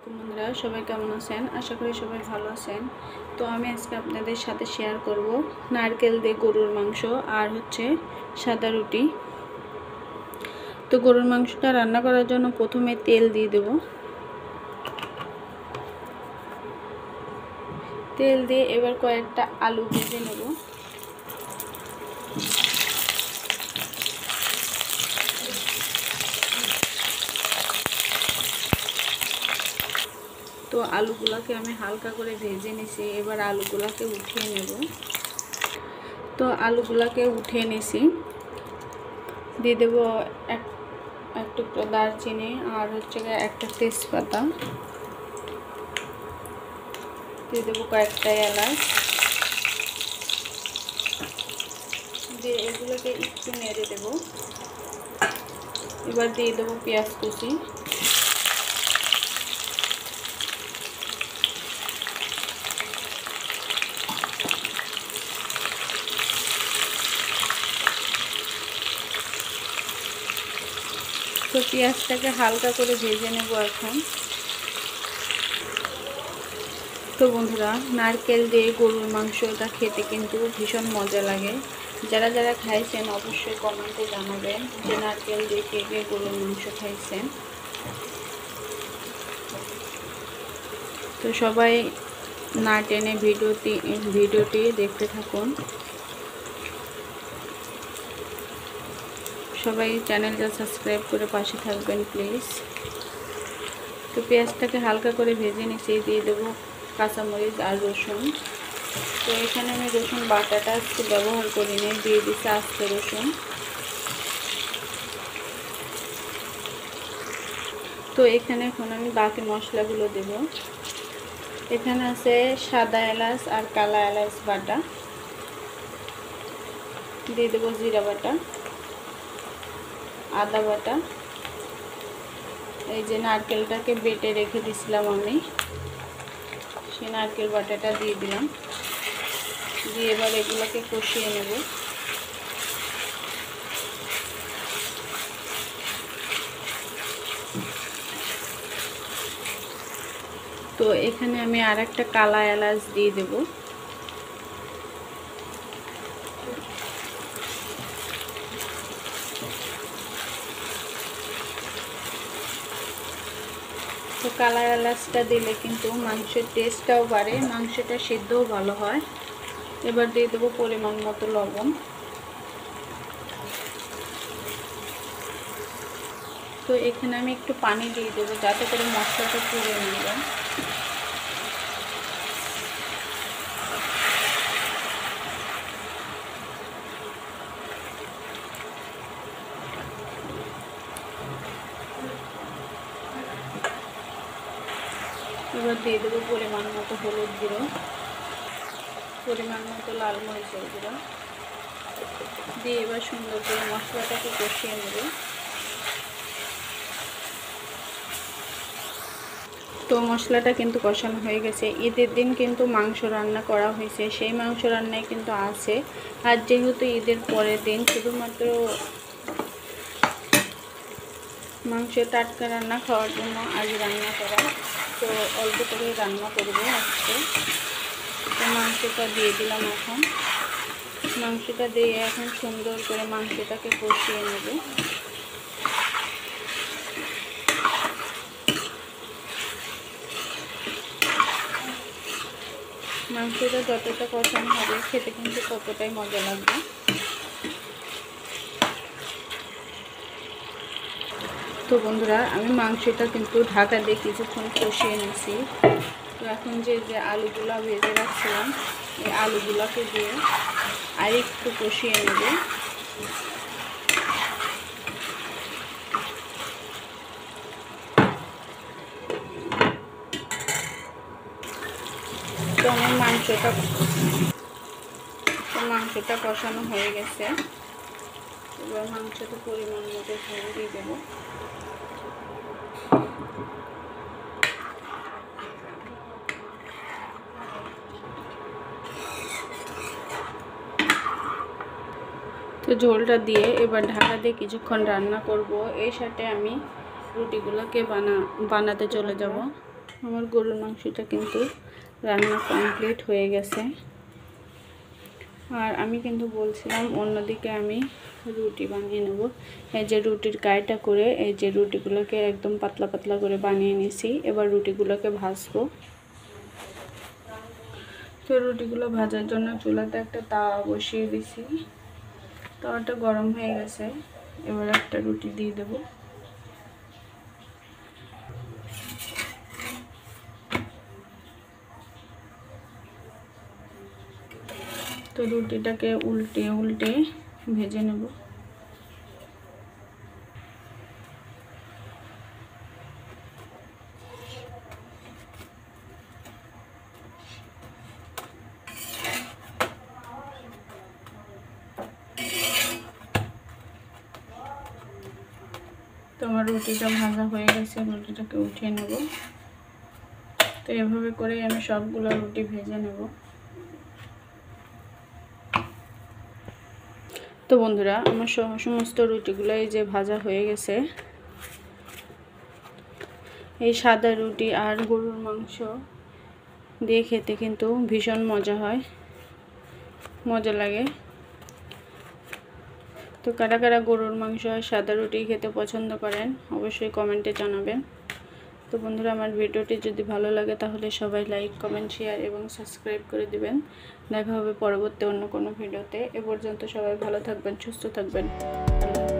বন্ধুরা সবাই কেমন আছেন? আশা করি সবাই ভালো আছেন। তো আমি আজকে আপনাদের সাথে শেয়ার করব নারকেল দিয়ে গরুর মাংস আর হচ্ছে সাদা রুটি। তো গরুর মাংসটা রান্না করার জন্য প্রথমে তেল দিয়ে দেব। তেল দিয়ে এবার কয়েকটা আলু ভেজে নেব। তো আলুগুলোকে আমি হালকা করে ভেজে নিয়েছি, এবার আলুগুলোকে উঠিয়ে নেব। তো আলুগুলোকে উঠিয়ে নিয়েছি, দিয়ে দেব এক টুকরো দারচিনি আর হচ্ছে একটা তেজপাতা, দিয়ে দেবো কয়েকটা এলাচ, দিয়ে এগুলোকে একটু নেড়ে দেব। এবার দিয়ে দেবো পেঁয়াজ কুচি, তো পেঁয়াজটাকে হালকা করে ভেজে নেব এখন। তো বন্ধুরা, নারকেল দিয়ে গরুর মাংস এটা খেতে কিন্তু ভীষণ মজা লাগে। যারা যারা খাইছেন অবশ্যই কমেন্টে জানাবেন যে নারকেল দিয়ে কে কে গরুর মাংস খাইছেন। তো সবাই না টেনে ভিডিওটি দেখতে থাকুন। সবাই চ্যানেলটা সাবস্ক্রাইব করে পাশে থাকবেন প্লিজ। তো পেঁয়াজটাকে হালকা করে ভেজে নিয়ে দিয়ে দেবো কাঁচামরিচ আর রসুন। তো এখানে আমি রসুন বাটাটা একটু ব্যবহার করি নিয়ে দিয়ে দিচ্ছি আস্ত রসুন। তো এখানে এখন আমি বাকি মশলাগুলো দেব। এখানে আছে সাদা এলাচ আর কালা এলাচ বাটা, দিয়ে দেবো জিরা বাটা, আদা বাটা, এই যে নারকেলটাকে বেটে রেখে দিয়েছিলাম আমি, সেই নারকেল বাটাটা দিয়ে দিলাম। দিয়ে এবার এগুলোকে কষিয়ে নেব। তো এখানে আমি আর একটা কালা এলাচ দিয়ে দেব। তো কালা এলাচটা দিলে কিন্তু মাংসের টেস্টটাও বাড়ে, মাংসটা সিদ্ধও ভালো হয়। এবার দিয়ে দেবো পরিমাণ মতো লবণ। তো এখানে আমি একটু পানি দিয়ে দেবো যাতে করে মশলাটা পুড়ে নেবে। এবার দিয়ে দেবো পরিমাণ মতো হলুদ গুঁড়ো, পরিমাণ মতো লাল মরিচের গুঁড়ো দিয়ে এবার সুন্দর করে মশলাটাকে কষিয়ে নেব। তো মশলাটা কিন্তু কষানো হয়ে গেছে। ঈদের দিন কিন্তু মাংস রান্না করা হয়েছে, সেই মাংস রান্নায় কিন্তু আছে। আর যেহেতু ঈদের পরের দিন শুধুমাত্র মাংসের টাটকা রান্না খাওয়ার জন্য আজ রান্না করা, তো অল্প করে রান্না করবো আজকে। তো মাংসটা দিয়ে দিলাম। এখন মাংসটা দিয়ে এখন সুন্দর করে মাংসটাকে কষিয়ে নেব। মাংসটা যতটা কষানো হবে খেতে কিন্তু ততটাই মজা লাগবে। তো বন্ধুরা, আমি মাংসটা কিন্তু ঢাকা দিয়ে কিছুক্ষণ কষিয়ে নিয়েছি। তো এখন যে আলুগুলো ভেজে রাখছিলাম এই আলুগুলোকে দিয়ে আর একটু কষিয়ে নেব। তো আমার মাংসটা কষানো হয়ে গেছে। এবার মাংসটা পরিমাণ মতো ঝোল দিয়ে দেবো। তো ঝোলটা দিয়ে এবার ঢাকা দিয়ে কিছুক্ষণ রান্না করব। এই সাথে আমি রুটিগুলোকে বানাতে চলে যাব। আমার গরুর মাংসটা কিন্তু রান্না কমপ্লিট হয়ে গেছে। আর আমি কিন্তু বলছিলাম অন্যদিকে আমি রুটি বানিয়ে নেব। এই যে রুটির গায়টা করে এই যে রুটিগুলোকে একদম পাতলা পাতলা করে বানিয়ে নিয়েছি। এবার রুটিগুলোকে ভাজবো। তো রুটিগুলো ভাজার জন্য চুলাতে একটা তাওয়া বসিয়ে দিছি। তাওয়াটা গরম হয়ে গেছে। এবার একটা রুটি দিয়ে দেব। তো রুটিটাকে উল্টে উল্টে ভেজে নেব। তো আমার রুটিটা ভাজা হয়ে গেছে, রুটিটাকে উঠিয়ে নেব। তো এভাবে করে আমি সবগুলো রুটি ভেজে নেব। তো বন্ধুরা, আমার সমস্ত রুটিগুলো এই যে ভাজা হয়ে গেছে। এই সাদা রুটি আর গরুর মাংস দিয়ে খেতে কিন্তু ভীষণ মজা হয়, মজা লাগে। তো কারা কারা গরুর মাংস আর সাদা রুটি খেতে পছন্দ করেন অবশ্যই কমেন্টে জানাবেন। তো বন্ধুরা, আমার ভিডিওটি যদি ভালো লাগে তাহলে সবাই লাইক, কমেন্ট, শেয়ার এবং সাবস্ক্রাইব করে দিবেন। দেখা হবে পরবর্তী অন্য কোনো ভিডিওতে। এ পর্যন্ত সবাই ভালো থাকবেন, সুস্থ থাকবেন। আল্লাহ।